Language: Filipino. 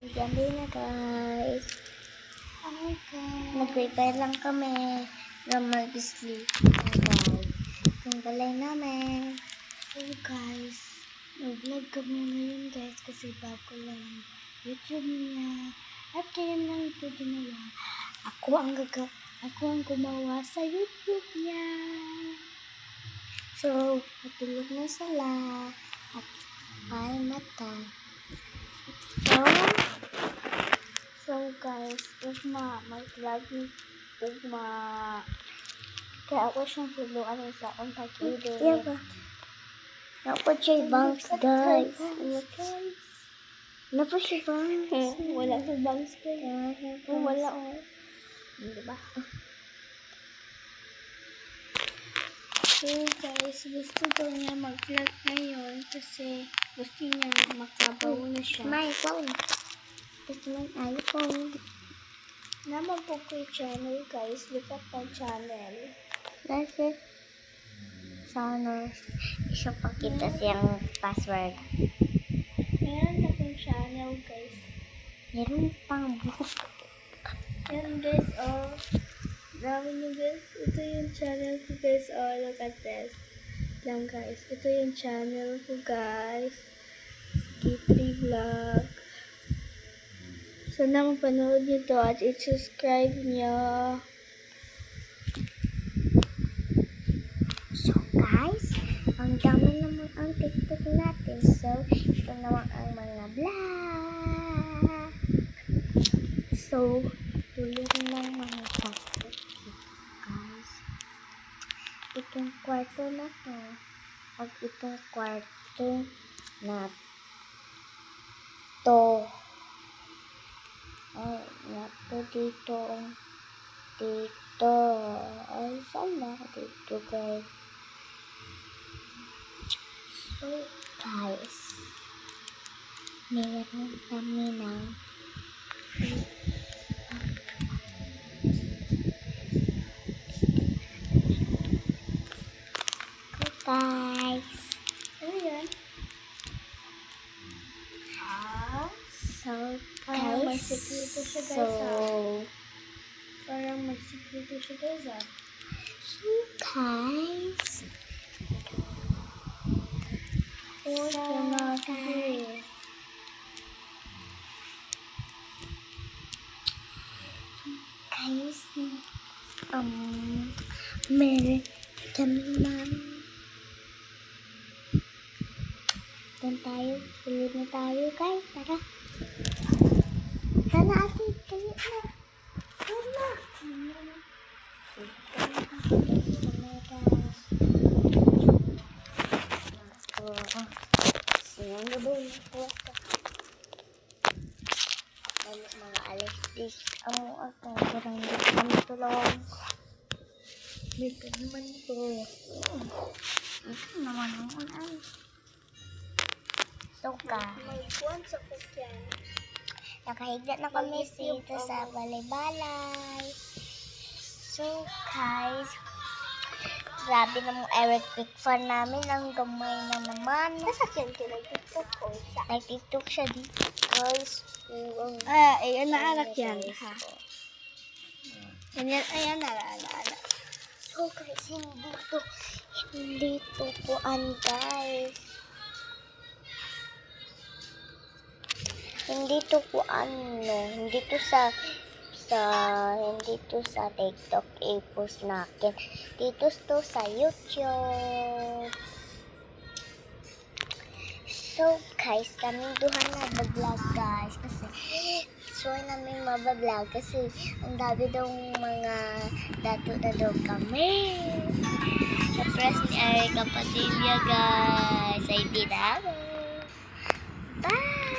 Gabi na guys. Hi guys. Nag-prepare lang kami na mag-sleep. Guys. Itong balay namin. So guys, nag-vlog kami ngayon guys kasi bago lang YouTube niya. At kaya lang ito ginawa. Ako ang gumawa sa YouTube niya. So, matulog na sila. At ay mata. So guys, mag-vlog ni kaya ako siyang tuluan sa akong pag-ibig. Yeah ba? Napo siya bangs guys. Napo siya bangs. Wala sa bangs guys. Wala oh. Diba? So guys, gusto daw niya mag-vlog ngayon kasi gusto niya makabaw na siya. My phone. Ito my iPhone. Naman po ko yung channel guys, lipat ng channel. Kasi sana isa pa kita siyang password. Meron na pong channel guys. Meron pang buhok. Yan guys, oh. Dami nyo guys. Ito yung channel ko guys. Oh, look at this. Lang guys. Ito yung channel ko guys. K3 Vlog. Sana mapanood nyo to at i-subscribe nyo. So guys, ang dami naman ang TikTok natin. So, ito naman ang mga vlog. So, tulog ng mga TikTok guys. Itong kwarto na to. Pag itong kwarto na to. Ay, nato dito. Dito. Ay, sana dito guys. So, guys, meron kami ng guys. Ano yan? So, Parang may guys, sikreto siya guys. so, Parang may sikreto siya guys ah. so, guys, Oh, So, sana guys. guys, meron kami ng doon tayo, sulod na tayo guys, tara. Sana atin, kayo na. Sana. Siyang gabay na po ako. Mga alas 10 ang akong kurang dito kami tulong. Dito naman po. Ito naman naman ay. So ka. May buwan sa kukyan. Nakahigda na kami dito sa balay-balay. So guys, grabe namang electric fan namin. Ang gamay na naman. Nasakyan ka nag-tiktok ko. Nag-tiktok siya dito guys. Ayan na anak yan. Ha. Ayan na. So guys, hindi to kuan guys. Hindi to kuan no. Hindi to sa TikTok i-post natin. Dito to sa YouTube. So guys, kami duha na vlog guys kasi namin mabablog kasi ang dami daw mga dato na daw kami. Sa-press ni Erica Padilla guys. Ay di na. Bye!